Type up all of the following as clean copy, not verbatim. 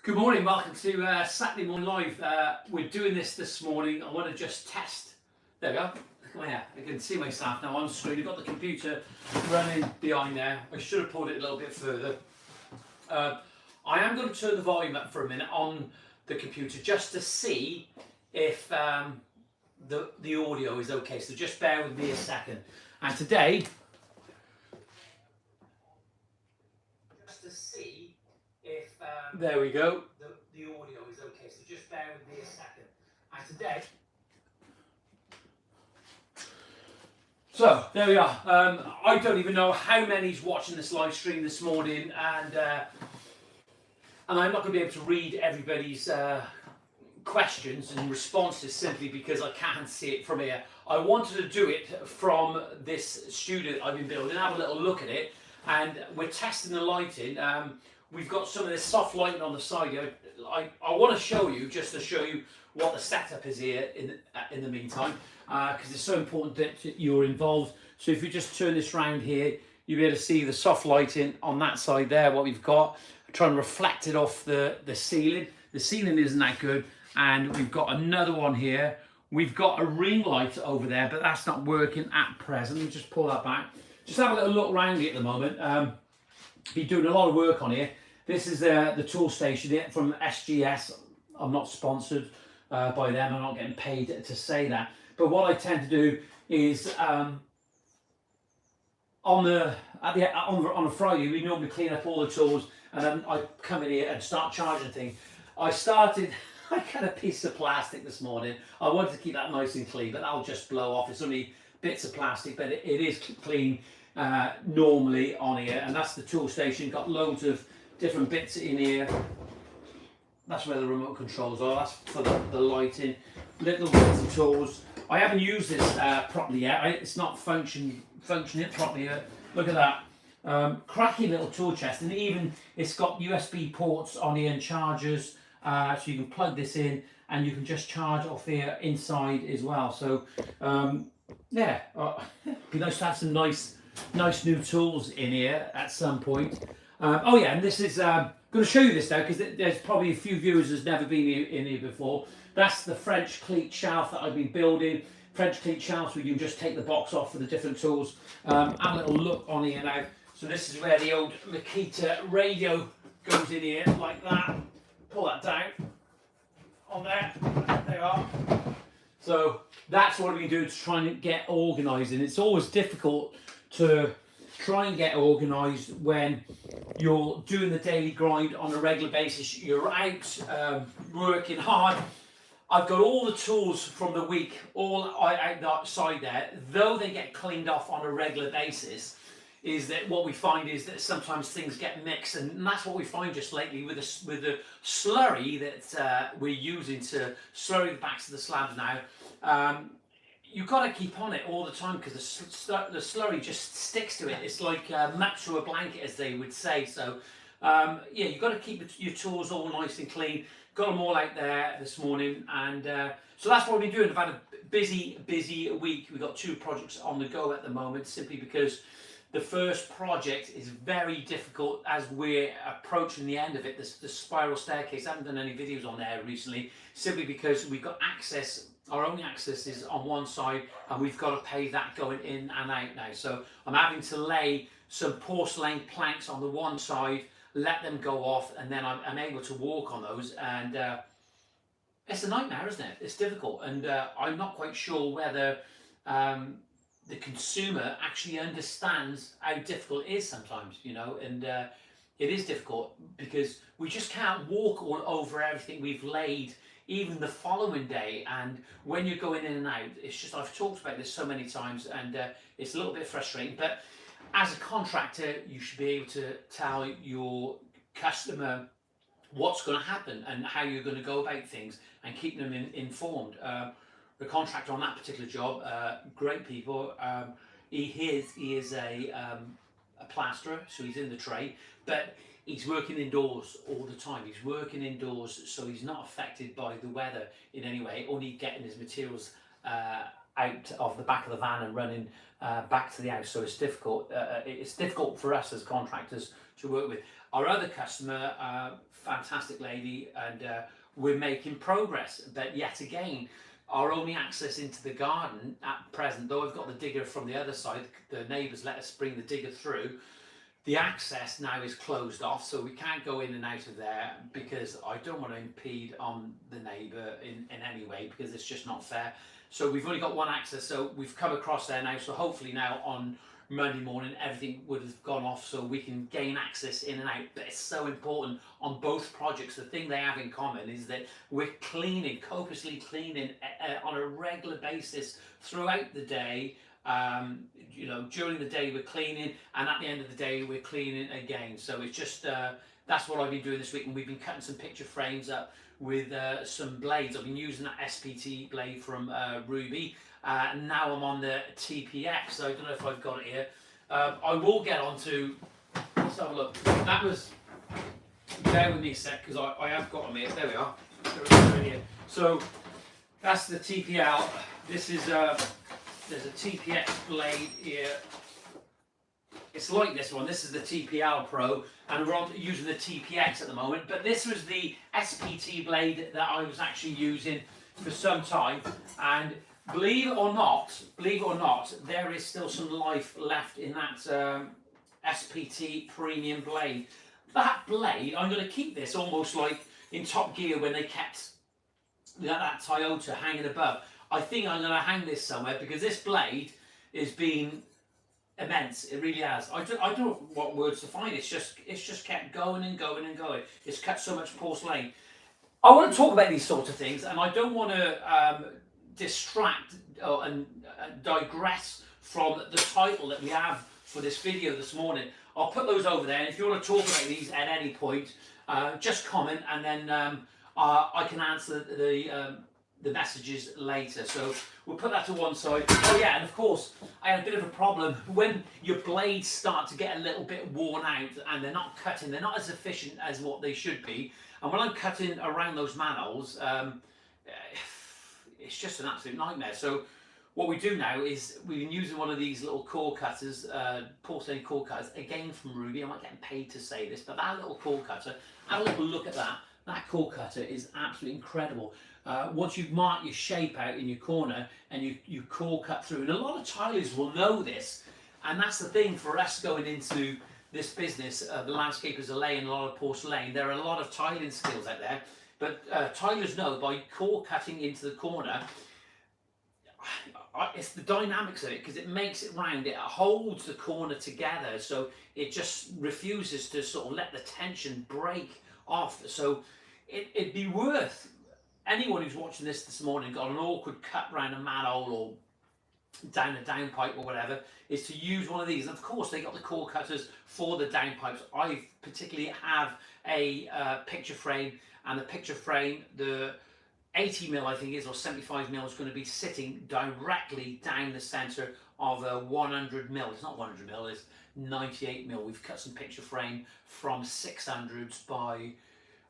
Good morning, welcome to Saturday Morning Live. We're doing this morning. I want to just test. There we go. Oh yeah, I can see myself now on screen. I've got the computer running behind there. I should have pulled it a little bit further. I am going to turn the volume up for a minute on the computer just to see if the audio is okay. So just bear with me a second. And today, just to see if there we go. The audio is okay. So just bear with me a second. And today. So there we are. I don't even know how many's watching this live stream this morning, and I'm not going to be able to read everybody's questions and responses simply because I can't see it from here. I wanted to do it from this studio that I've been building, have a little look at it, and we're testing the lighting. We've got some of this soft lighting on the side here. I want to show you, just to show you what the setup is here in the meantime, because it's so important that you're involved. So if you just turn this round here, you'll be able to see the soft lighting on that side there, what we've got. I'm trying to reflect it off the ceiling. The ceiling isn't that good. And we've got another one here. We've got a ring light over there, but that's not working at present. Let me just pull that back. Just have a little look around it at the moment. Been doing a lot of work on here. This is the tool station here from SGS. I'm not sponsored by them. I'm not getting paid to say that. But what I tend to do is on a Friday we normally clean up all the tools, and then I come in here and start charging things. I got a piece of plastic this morning. I wanted to keep that nice and clean, but that'll just blow off. It's only bits of plastic, but it is clean normally on here. And that's the tool station. Got loads of different bits in here. That's where the remote controls are. That's for the lighting. Little bits of tools. I haven't used this properly yet. It's not functioning properly yet. Look at that. Cracking little tool chest, and even it's got USB ports on here and chargers. So you can plug this in and you can just charge off here inside as well. So yeah, it'd be nice to have some nice new tools in here at some point. Oh yeah, and this is going to show you this now because there's probably a few viewers who's never been in here before. That's the French cleat shelf that I've been building. French cleat shelves where you can just take the box off for the different tools. Have a little look on here now. So this is where the old Makita radio goes in here like that. Pull that down on there. There you are. So that's what we do to try and get organised, and it's always difficult to try and get organised when you're doing the daily grind on a regular basis. You're out working hard. I've got all the tools from the week all outside there, though they get cleaned off on a regular basis. Is that what we find is that sometimes things get mixed, and that's what we find just lately with the slurry that we're using to slurry the backs of the slabs now. You've got to keep on it all the time because the slurry just sticks to it. It's like mapped to a blanket, as they would say. So yeah, you've got to keep your tools all nice and clean. Got them all out there this morning, and so that's what we've been doing. I've had a busy week. We've got 2 projects on the go at the moment, simply because the first project is very difficult as we're approaching the end of it. The spiral staircase, I haven't done any videos on there recently, simply because we've got access, our only access is on one side, and we've got to pay that going in and out now. So I'm having to lay some porcelain planks on the one side, let them go off, and then I'm able to walk on those. And it's a nightmare, isn't it? It's difficult, and I'm not quite sure whether the consumer actually understands how difficult it is sometimes, you know, and it is difficult because we just can't walk all over everything we've laid even the following day. And when you're going in and out, it's just, I've talked about this so many times, and it's a little bit frustrating. But as a contractor, you should be able to tell your customer what's going to happen and how you're going to go about things and keep them informed. The contractor on that particular job, great people. He is a plasterer, so he's in the trade, but he's working indoors all the time. He's working indoors, so he's not affected by the weather in any way, only getting his materials out of the back of the van and running back to the house. So it's difficult. It's difficult for us as contractors to work with. Our other customer, fantastic lady, and we're making progress. But yet again, our only access into the garden at present, though I've got the digger from the other side, the neighbours let us bring the digger through. The access now is closed off, so we can't go in and out of there because I don't want to impede on the neighbour in any way, because it's just not fair. So we've only got one access, so we've come across there now. So hopefully now on Monday morning everything would have gone off so we can gain access in and out. But it's so important on both projects. The thing they have in common is that we're cleaning, copiously cleaning on a regular basis throughout the day. You know, during the day we're cleaning, and at the end of the day we're cleaning again. So it's just that's what I've been doing this week, and we've been cutting some picture frames up with some blades. I've been using that SPT blade from Ruby. Now I'm on the TPX, so I don't know if I've got it here. I will get on to, let's have a look. That was, bear with me a sec, because I have got them here. There we are. They're here. So that's the TPL. This is there's a TPX blade here. It's like this one. This is the TPL Pro, and we're using the TPX at the moment. But this was the SPT blade that I was actually using for some time, and believe it or not, there is still some life left in that SPT premium blade. That blade, I'm going to keep this almost like in Top Gear when they kept that Toyota hanging above. I think I'm going to hang this somewhere because this blade is being immense. It really has. I don't know what words to find. It's just kept going and going and going. It's cut so much porcelain. I want to talk about these sorts of things, and I don't want to distract and digress from the title that we have for this video this morning. I'll put those over there, and if you want to talk about these at any point, just comment, and then I can answer the messages later. So we'll put that to one side. Oh yeah, and of course I had a bit of a problem when your blades start to get a little bit worn out and they're not cutting, they're not as efficient as what they should be. And when I'm cutting around those manholes, it's just an absolute nightmare. So what we do now is we've been using one of these little core cutters, porcelain core cutters, again from Ruby. I'm not getting paid to say this, but that little core cutter, have a little look at that. That core cutter is absolutely incredible. Once you've marked your shape out in your corner and you core cut through, and a lot of tilers will know this, and that's the thing for us going into this business. The landscapers are laying a lot of porcelain. There are a lot of tiling skills out there, but tilers know by core cutting into the corner, it's the dynamics of it, because it makes it round, it holds the corner together, so it just refuses to sort of let the tension break off. So it'd be worth, anyone who's watching this morning got an awkward cut round a manhole or down a downpipe or whatever, is to use one of these. And of course they got the core cutters for the downpipes. I particularly have a picture frame, and the picture frame, the 80mm I think is, or 75mm, is going to be sitting directly down the centre of a 100mm. It's not 100mm, it's 98mm. We've cut some picture frame from 600s by,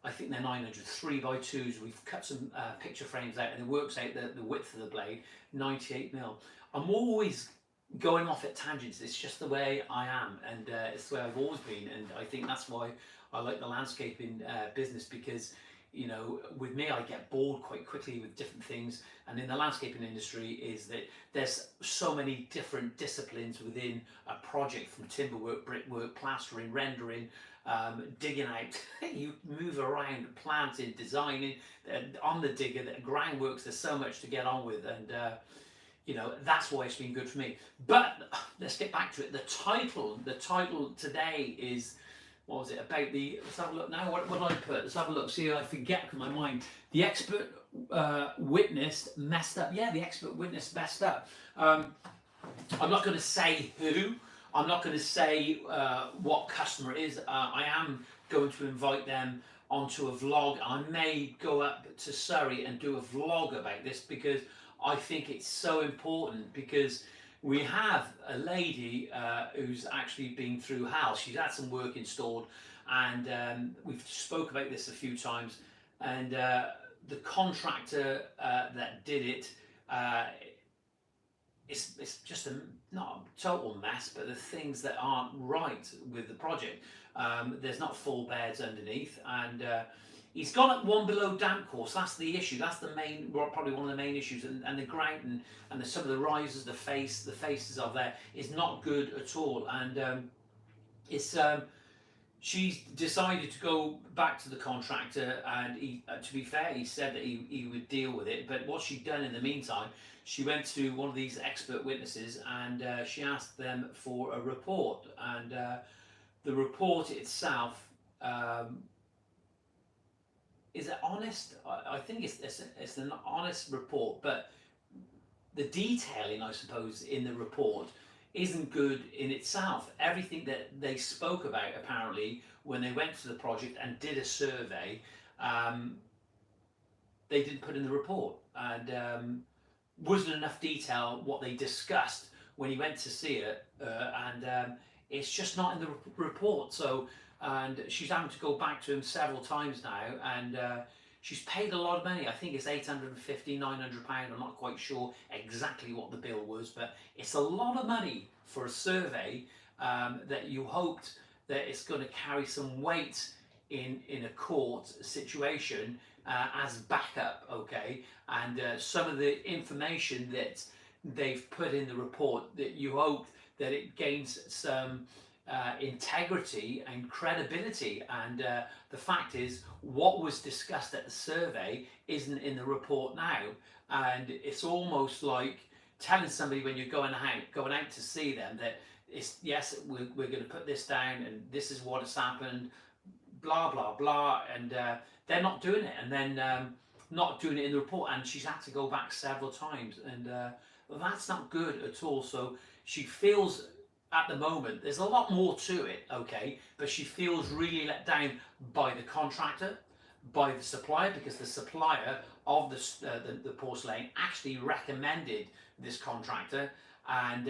I think they're 900, 3x2s. We've cut some picture frames out, and it works out the width of the blade, 98mm. I'm always going off at tangents. It's just the way I am, and it's the way I've always been. And I think that's why I like the landscaping business, because, you know, with me, I get bored quite quickly with different things. And in the landscaping industry is that there's so many different disciplines within a project, from timberwork, brickwork, plastering, rendering, digging out. You move around, planting, designing, on the digger, the groundworks. There's so much to get on with, and you know, that's why it's been good for me. But let's get back to it. The title today is, what was it about? Let's have a look now. What did I put? Let's have a look. See, I forget from my mind. The expert witness messed up. Yeah, the expert witness messed up. I'm not going to say who. I'm not going to say what customer it is. I am going to invite them onto a vlog. I may go up to Surrey and do a vlog about this, because I think it's so important, because we have a lady who's actually been through hell. She's had some work installed, and we've spoke about this a few times, and the contractor that did it, it's just not a total mess, but the things that aren't right with the project. There's not full beds underneath, and he's gone at one below damp course. That's the issue. That's the main, well, probably one of the main issues. And the ground and some of the risers, the faces of there is not good at all. And it's she's decided to go back to the contractor, and to be fair, he said that he would deal with it. But what she'd done in the meantime, she went to one of these expert witnesses, and she asked them for a report. And the report itself, is it honest? I think it's an honest report, but the detailing, I suppose, in the report isn't good in itself. Everything that they spoke about, apparently, when they went to the project and did a survey, they didn't put in the report. And wasn't enough detail what they discussed when he went to see it, and it's just not in the report. So, and she's having to go back to him several times now, and she's paid a lot of money. I think it's £850, £900. I'm not quite sure exactly what the bill was, but it's a lot of money for a survey that you hoped that it's going to carry some weight in a court situation as backup, okay? And some of the information that they've put in the report, that you hoped that it gains some integrity and credibility. And the fact is, what was discussed at the survey isn't in the report now. And it's almost like telling somebody when you're going out to see them that it's, yes, we're going to put this down and this is what has happened, blah blah blah, and they're not doing it, and then not doing it in the report. And she's had to go back several times, and well, that's not good at all. So she feels, at the moment, there's a lot more to it, okay, but she feels really let down by the contractor, by the supplier, because the supplier of the porcelain actually recommended this contractor. And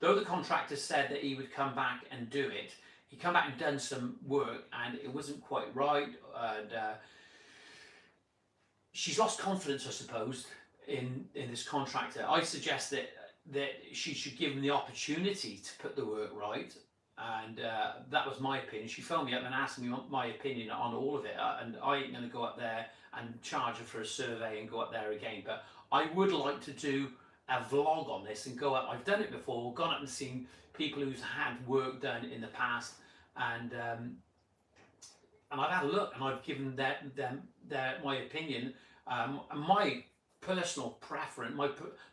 though the contractor said that he would come back and do it, he come back and done some work, and it wasn't quite right. And she's lost confidence, I suppose, in this contractor. I suggest that she should give him the opportunity to put the work right, and that was my opinion. She phoned me up and asked me my opinion on all of it, and I ain't going to go up there and charge her for a survey and go up there again. But I would like to do a vlog on this and go up. I've done it before, gone up and seen people who's had work done in the past, and I've had a look, and I've given them my opinion, and my personal preference,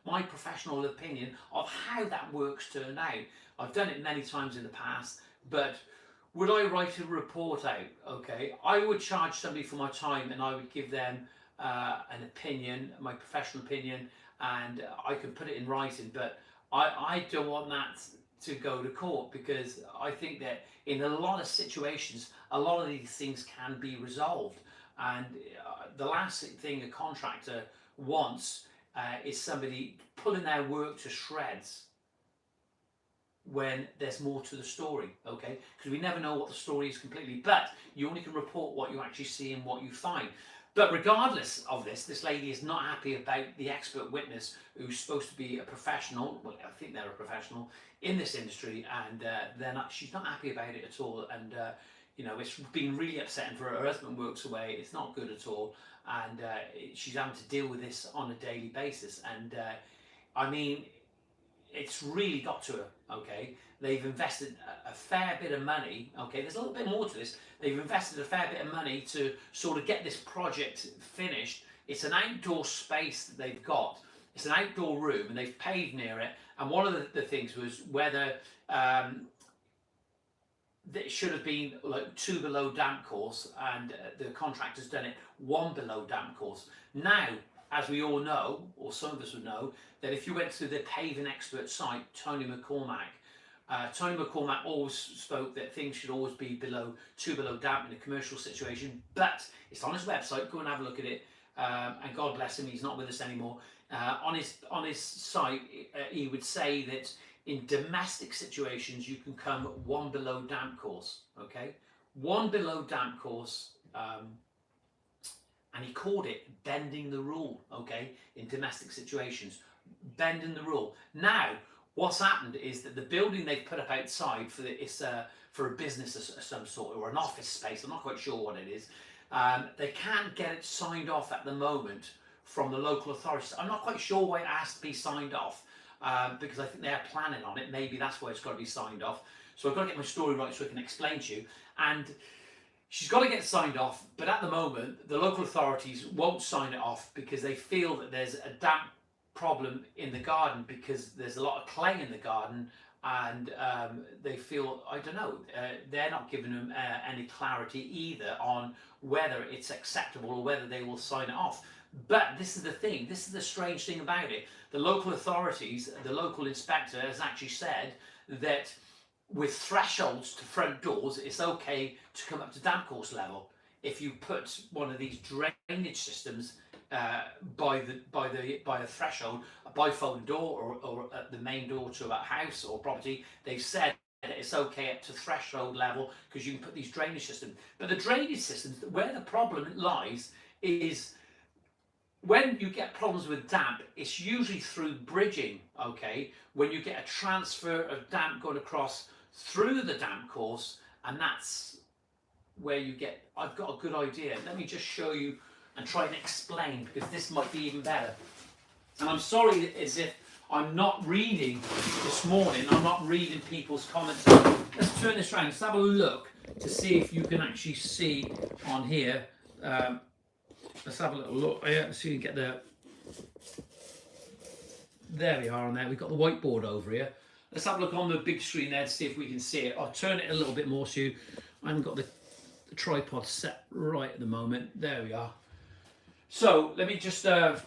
my professional opinion of how that work's turned out. I've done it many times in the past, but would I write a report out? Okay, I would charge somebody for my time, and I would give them an opinion, my professional opinion, and I could put it in writing. But I don't want that to go to court, because I think that in a lot of situations, a lot of these things can be resolved. And the last thing a contractor wants is somebody pulling their work to shreds when there's more to the story, okay? Because we never know what the story is completely, but you only can report what you actually see and what you find. But regardless of this lady is not happy about the expert witness who's supposed to be a professional. Well, I think they're a professional in this industry, and she's not happy about it at all. And you know, it's been really upsetting for her. Her husband works away. It's not good at all, and she's having to deal with this on a daily basis. And I mean, it's really got to her, okay? They've invested a fair bit of money, okay? There's a little bit more to this. They've invested a fair bit of money to sort of get this project finished. It's an outdoor space that they've got. It's an outdoor room, and they've paved near it. And one of the things was whether that should have been like 2 below damp course, and the contractor's done it 1 below damp course. Now, as we all know, or some of us would know, that if you went to the paving expert site, Tony McCormack always spoke that things should always be 2 below damp in a commercial situation. But it's on his website. Go and have a look at it. And God bless him, he's not with us anymore. On his site, he would say that in domestic situations you can come 1 below damp course. Okay, 1 below damp course. And he called it bending the rule, okay, in domestic situations, bending the rule. Now, what's happened is that the building they've put up outside for a business of some sort or an office space, I'm not quite sure what it is, they can't get it signed off at the moment from the local authorities. I'm not quite sure why it has to be signed off, because I think they're planning on it. Maybe that's why it's got to be signed off. So I've got to get my story right so I can explain to you. And she's got to get signed off, but at the moment, the local authorities won't sign it off because they feel that there's a damp problem in the garden because there's a lot of clay in the garden, and they feel, I don't know, they're not giving them any clarity either on whether it's acceptable or whether they will sign it off. But this is the thing, this is the strange thing about it. The local authorities, the local inspector has actually said that with thresholds to front doors, it's okay to come up to damp course level if you put one of these drainage systems by the threshold, a bifold door or at the main door to a house or property. They've said that it's okay up to threshold level because you can put these drainage systems. But the drainage systems, where the problem lies is when you get problems with damp, it's usually through bridging, okay? When you get a transfer of damp going across through the damp course, and that's where you get, I've got a good idea. Let me just show you and try and explain, because this might be even better. And I'm sorry as if I'm not reading this morning, I'm not reading people's comments. Let's turn this around, let's have a look to see if you can actually see on here. Let's have a little look here, so you can get the, there we are on there, we've got the whiteboard over here. Let's have a look on the big screen there to see if we can see it. I'll turn it a little bit more so I haven't got the tripod set right at the moment. There we are. So let me just rub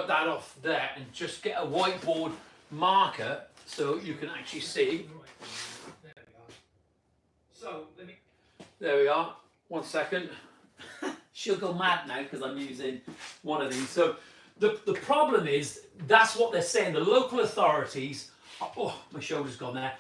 that off there and just get a whiteboard marker so you can actually see. There we are. So there we are. 1 second. She'll go mad now because I'm using one of these. So the problem is, that's what they're saying. The local authorities, oh, my shoulder's gone there.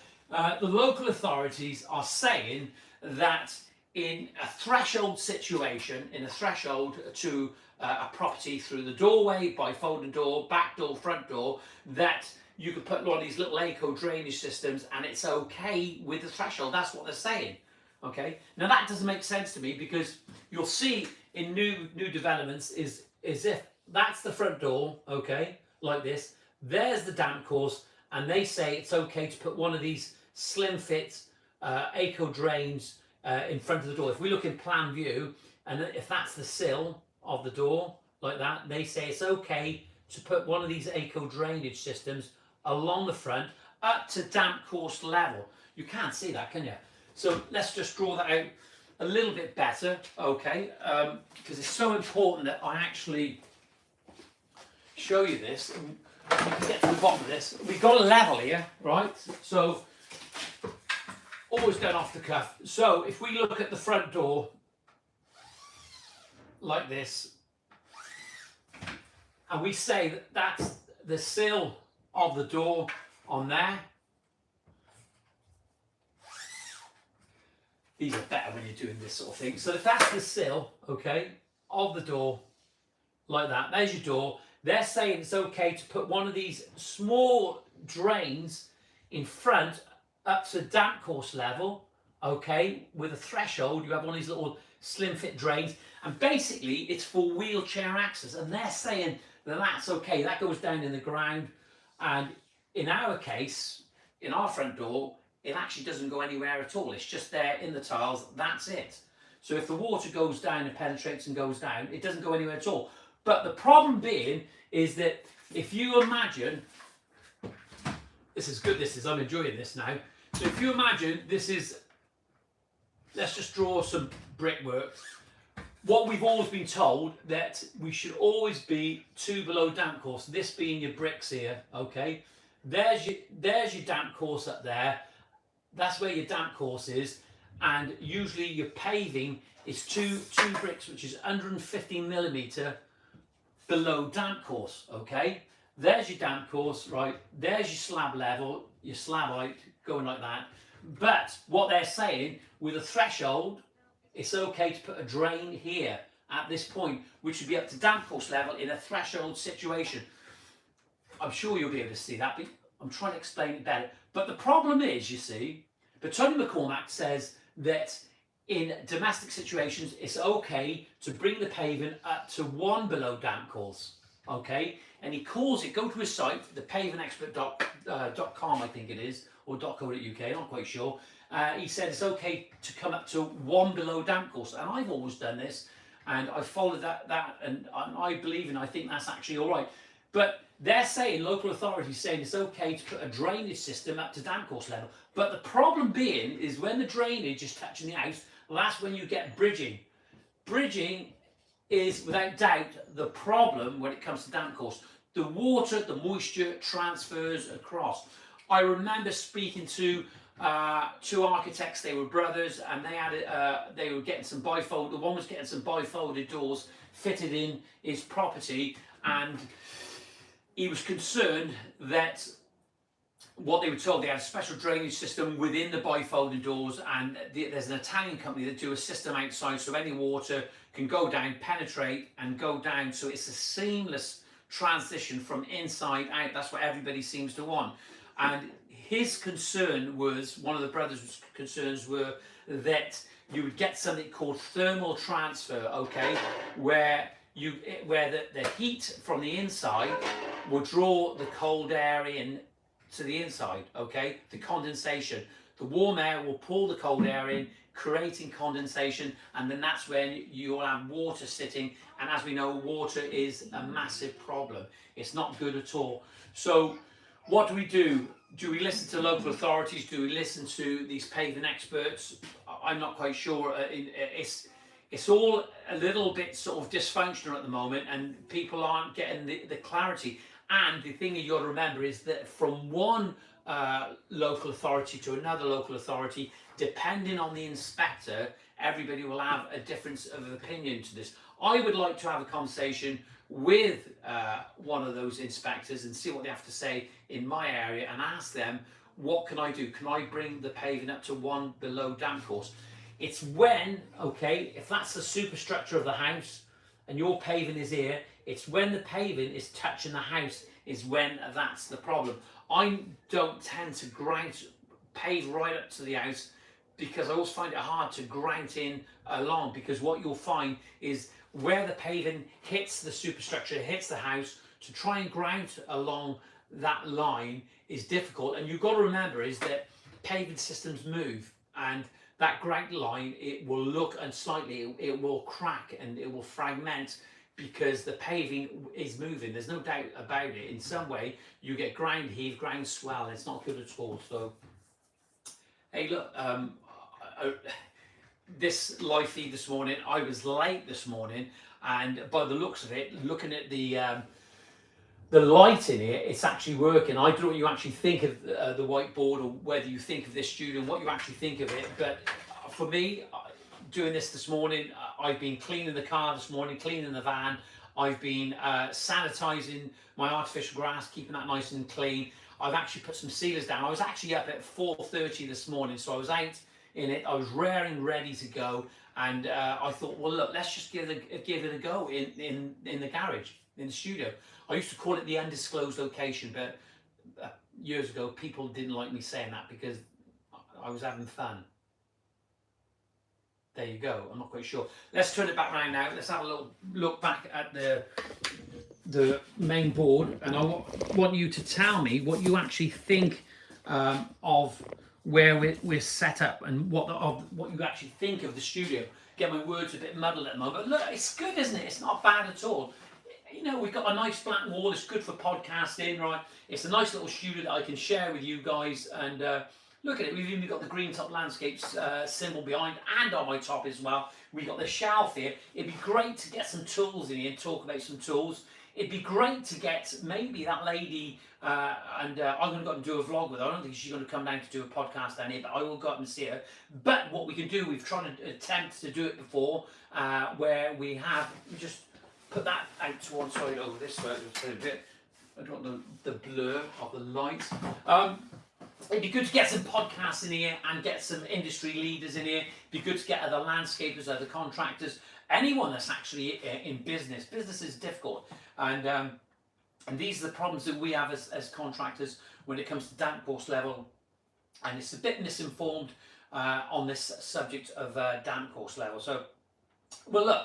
The local authorities are saying that in a threshold situation, in a threshold to a property through the doorway, by folding door, back door, front door, that you could put one of these little eco drainage systems and it's okay with the threshold. That's what they're saying. Okay. Now that doesn't make sense to me, because you'll see in new developments is if that's the front door, okay, like this, there's the damp course, and they say it's okay to put one of these slim fit eco drains in front of the door. If we look in plan view, and if that's the sill of the door like that, they say it's okay to put one of these eco drainage systems along the front up to damp course level. You can't see that, can you? So let's just draw that out a little bit better, okay, because it's so important that I actually show you this. And we can get to the bottom of this. We've got a level here, right? So always done off the cuff. So if we look at the front door like this, and we say that that's the sill of the door on there. These are better when you're doing this sort of thing. So if that's the sill, okay, of the door, like that, there's your door. They're saying it's okay to put one of these small drains in front up to damp course level, okay, with a threshold. You have one of these little slim fit drains, and basically it's for wheelchair access, and they're saying that that's okay. That goes down in the ground, and in our case, in our front door, it actually doesn't go anywhere at all. It's just there in the tiles, that's it. So if the water goes down and penetrates and goes down, it doesn't go anywhere at all. But the problem being is that if you imagine, this is good, this is, I'm enjoying this now. So if you imagine this is, let's just draw some brickwork. What we've always been told, that we should always be 2 below damp course, this being your bricks here, okay? There's your damp course up there. That's where your damp course is, and usually your paving is two bricks, which is 150mm below damp course, okay? There's your damp course, right? There's your slab level, your slab height, going like that. But what they're saying, with a threshold, it's okay to put a drain here at this point, which would be up to damp course level in a threshold situation. I'm sure you'll be able to see that, but I'm trying to explain it better. But the problem is, you see, But Tony McCormack says that in domestic situations, it's okay to bring the paving up to 1 below damp course. Okay, and he calls it, go to his site, thepavingexpert.com, I think it is, or .co.uk, I'm not quite sure. He said it's okay to come up to 1 below damp course, and I've always done this, and I followed that, and I believe and I think that's actually all right. But they're saying, local authorities saying it's okay to put a drainage system up to damp course level. But the problem being is when the drainage is touching the house, well, that's when you get bridging. Bridging is without doubt the problem when it comes to damp course. The water, the moisture transfers across. I remember speaking to two architects. They were brothers, and they were getting some bifolded. One was getting some bifolded doors fitted in his property, and he was concerned that what they were told, they had a special drainage system within the bifolded doors, and there's an Italian company that do a system outside so any water can go down, penetrate and go down, so it's a seamless transition from inside out. That's what everybody seems to want. And his concern was, one of the brothers' concerns were that you would get something called thermal transfer, okay, where the heat from the inside will draw the cold air in to the inside, okay, the condensation. The warm air will pull the cold air in, creating condensation, and then that's when you'll have water sitting, and as we know, water is a massive problem. It's not good at all. So what do? Do we listen to local authorities? Do we listen to these paving experts? I'm not quite sure. It's all a little bit sort of dysfunctional at the moment, and people aren't getting the clarity. And the thing you've got to remember is that from one local authority to another local authority, depending on the inspector, everybody will have a difference of opinion to this. I would like to have a conversation with one of those inspectors and see what they have to say in my area and ask them, what can I do? Can I bring the paving up to 1 below damp course? It's when, okay, if that's the superstructure of the house and your paving is here, it's when the paving is touching the house is when that's the problem. I don't tend to pave right up to the house because I always find it hard to grout in along, because what you'll find is where the paving hits the superstructure, hits the house, to try and grout along that line is difficult. And you've got to remember is that paving systems move, and that grout line, it will look and slightly, it will crack and it will fragment because the paving is moving. There's no doubt about it. In some way, you get ground heave, ground swell, and it's not good at all. So, hey, look, this live feed this morning, I was late this morning, and by the looks of it, looking at the light in here, it's actually working. I don't know what you actually think of the whiteboard, or whether you think of this studio and what you actually think of it, but for me, doing this morning, I've been cleaning the car this morning, cleaning the van, I've been sanitizing my artificial grass, keeping that nice and clean. I've actually put some sealers down. I was actually up at 4:30 this morning, so I was out in it. I was raring, ready to go, and I thought, well, look, let's just give it a go in the garage, in the studio. I used to call it the undisclosed location, but years ago, people didn't like me saying that because I was having fun. There you go. I'm not quite sure. Let's turn it back around now. Let's have a little look back at the main board, and I want you to tell me what you actually think of where we're set up, and what you actually think of the studio. Get my words a bit muddled at the moment, but look, it's good, isn't it? It's not bad at all. You know, we've got a nice black wall. It's good for podcasting, right? It's a nice little studio that I can share with you guys, and look at it. We've even got the Greentop Landscapes symbol behind, and on my top as well. We've got the shelf here. It'd be great to get some tools in here and talk about some tools. It'd be great to get maybe that lady, and I'm going to go up and do a vlog with her. I don't think she's going to come down to do a podcast down here, but I will go up and see her. But what we can do, we've tried to attempt to do it before, where we just put that out to one side over this way, just a bit. I don't want the blur of the light. It'd be good to get some podcasts in here and get some industry leaders in here. It'd be good to get other landscapers, other contractors, anyone that's actually in business. Business is difficult, and these are the problems that we have as contractors when it comes to damp course level and it's a bit misinformed on this subject of damp course level. So, well, look,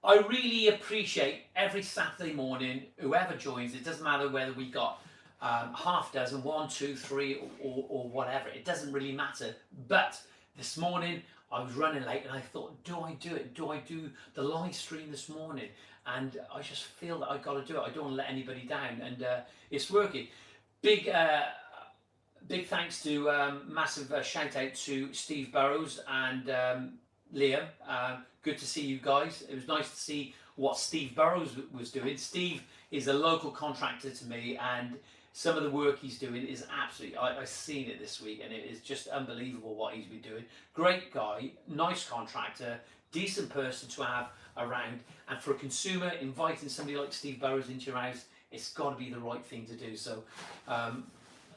I really appreciate every Saturday morning, whoever joins. It doesn't matter whether we got half dozen, 1, 2, 3, or whatever. It doesn't really matter. But this morning I was running late, and I thought, do I do it? Do I do the live stream this morning? And I just feel that I've got to do it. I don't want to let anybody down, and it's working. Big thanks to massive shout out to Steve Burrows and Liam. Good to see you guys. It was nice to see what Steve Burrows was doing. Steve is a local contractor to me, and some of the work he's doing is absolutely, I've seen it this week, and it is just unbelievable what he's been doing. Great guy, nice contractor, decent person to have around, and for a consumer, inviting somebody like Steve Burrows into your house, it's got to be the right thing to do. So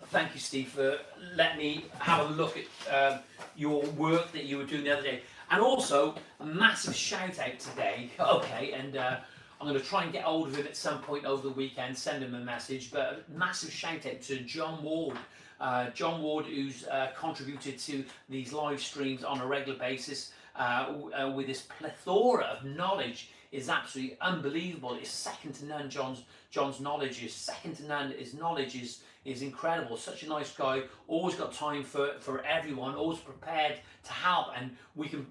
thank you, Steve, for letting me have a look at your work that you were doing the other day. And also, a massive shout out today, okay, and I'm going to try and get hold of him at some point over the weekend, send him a message, but a massive shout out to John Ward. John Ward, who's contributed to these live streams on a regular basis with his plethora of knowledge, is absolutely unbelievable. It's second to none. John's knowledge is second to none. His knowledge is incredible. Such a nice guy. Always got time for everyone. Always prepared to help. And we can.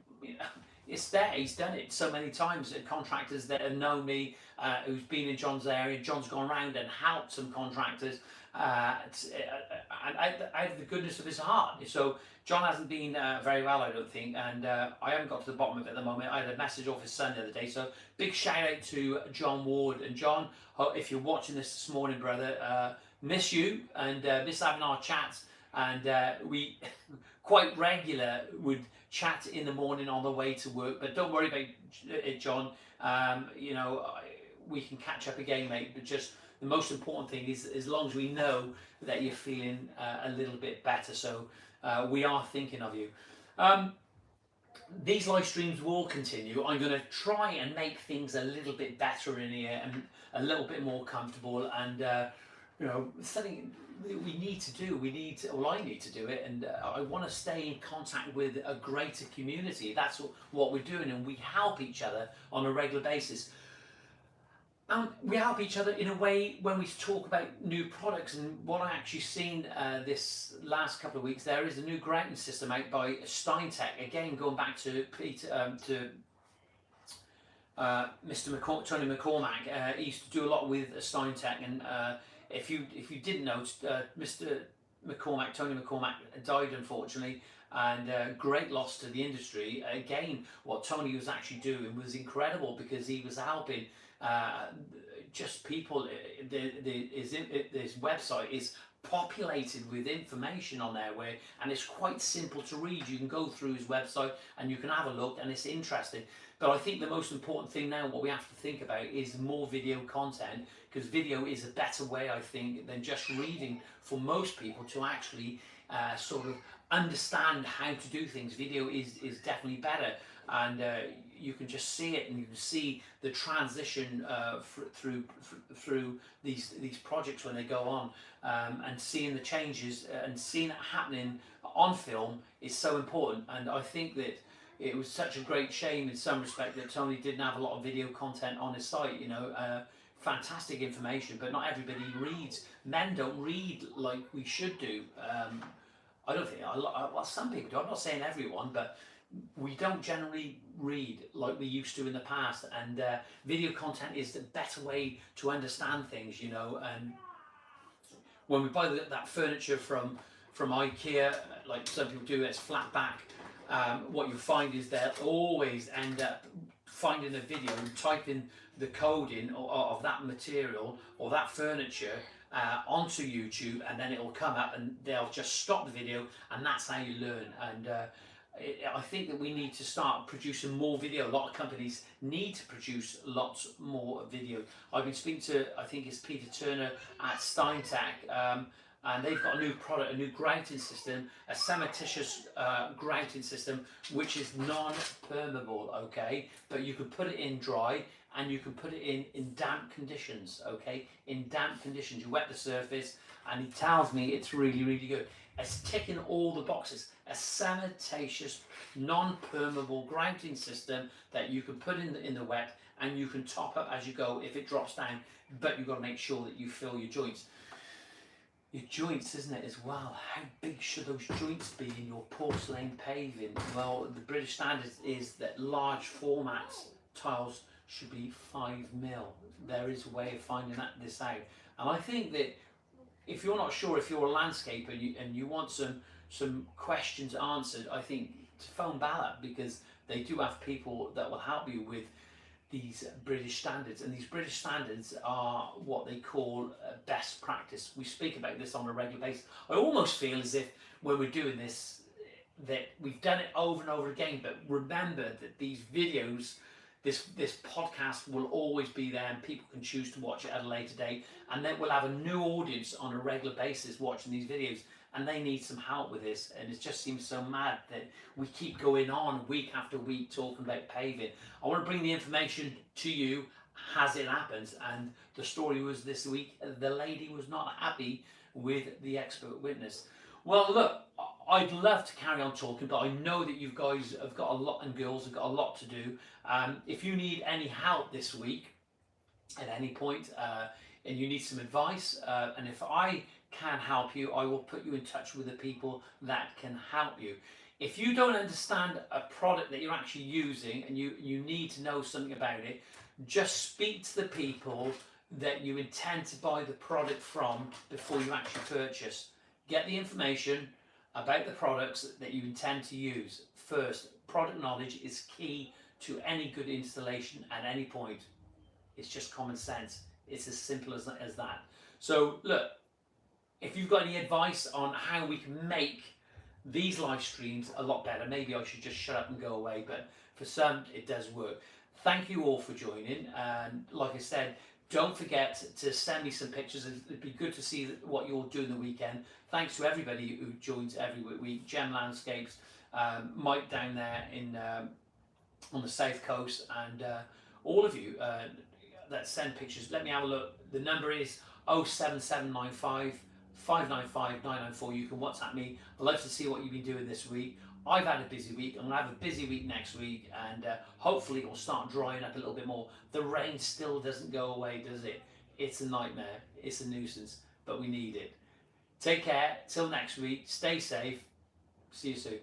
It's there. He's done it so many times. Contractors that have known me, who's been in John's area. John's gone around and helped some contractors. And out of the goodness of his heart. So John hasn't been very well, I don't think, and I haven't got to the bottom of it at the moment. I had a message off his son the other day, so big shout out to John Ward. And John, if you're watching this morning, brother, miss you and miss having our chats, and we quite regular would chat in the morning on the way to work, but don't worry about it, John. You know, we can catch up again, mate, but just the most important thing is, as long as we know that you're feeling a little bit better. So we are thinking of you. These live streams will continue. I'm going to try and make things a little bit better in here and a little bit more comfortable. And you know, something we need to do. Well, I need to do it, and I want to stay in contact with a greater community. That's what we're doing, and we help each other on a regular basis. We help each other in a way when we talk about new products. And what I actually seen this last couple of weeks, there is a new grouting system out by Steintek. Again, going back to Peter, Mr. Tony McCormack. He used to do a lot with Steintek, and if you didn't know, Mr. McCormack, Tony McCormack, died unfortunately, and great loss to the industry. Again, what Tony was actually doing was incredible, because he was helping just people. His website is populated with information on there, and it's quite simple to read. You can go through his website and you can have a look, and it's interesting. But I think the most important thing now, what we have to think about, is more video content, because video is a better way, I think, than just reading for most people to actually sort of understand how to do things. Video is definitely better, and you can just see it, and you can see the transition through these projects when they go on, and seeing the changes and seeing it happening on film is so important. And I think that it was such a great shame in some respect that Tony didn't have a lot of video content on his site. You know, fantastic information, but not everybody reads. Men don't read like we should do. I don't think, well, some people do. I'm not saying everyone, but we don't generally read like we used to in the past. And video content is the better way to understand things, you know. And when we buy that furniture from IKEA, like some people do, it's flat back. What you find is they'll always end up finding a video and typing the code in of that material or that furniture onto YouTube, and then it'll come up and they'll just stop the video, and that's how you learn. And I think that we need to start producing more video. A lot of companies need to produce lots more video. I've been speaking to, I think it's Peter Turner at Steintek, and they've got a new product, a new grouting system, a cementitious grouting system, which is non-permeable, okay? But you can put it in dry, and you can put it in damp conditions, okay? In damp conditions, you wet the surface, and he tells me it's really, really good. It's ticking all the boxes. A cementitious, non-permeable grouting system that you can put in the wet, and you can top up as you go if it drops down, but you've got to make sure that you fill your joints. Your joints, isn't it, as well? How big should those joints be in your porcelain paving? Well, the British standard is that large format tiles should be 5mm. There is a way of finding this out. And I think that if you're not sure, if you're a landscaper and you want some questions answered, I think to phone Ballot, because they do have people that will help you with these British standards, and these British standards are what they call best practice. We speak about this on a regular basis. I almost feel as if when we're doing this that we've done it over and over again, but remember that these videos, this podcast will always be there, and people can choose to watch it at a later date, and then we'll have a new audience on a regular basis watching these videos, and they need some help with this. And it just seems so mad that we keep going on week after week talking about paving. I want to bring the information to you as it happens, and the story was this week, the lady was not happy with the expert witness. Well, look, I'd love to carry on talking, but I know that you guys have got a lot, and girls have got a lot to do. If you need any help this week at any point, and you need some advice, and if I can help you, I will put you in touch with the people that can help you. If you don't understand a product that you're actually using and you need to know something about it, just speak to the people that you intend to buy the product from before you actually purchase. Get the information about the products that you intend to use first. Product knowledge is key to any good installation at any point. It's just common sense. It's as simple as that. So look, if you've got any advice on how we can make these live streams a lot better, maybe I should just shut up and go away, but for some it does work. Thank you all for joining, and like I said, don't forget to send me some pictures. It'd be good to see what you're doing the weekend. Thanks to everybody who joins every week. Gem Landscapes, Mike down there on the south coast, and all of you that send pictures. Let me have a look. The number is 07795 595 994. You can WhatsApp me. I'd love to see what you've been doing this week. I've had a busy week. I'm going to have a busy week next week, and hopefully it will start drying up a little bit more. The rain still doesn't go away, does it? It's a nightmare. It's a nuisance, but we need it. Take care. Till next week. Stay safe. See you soon.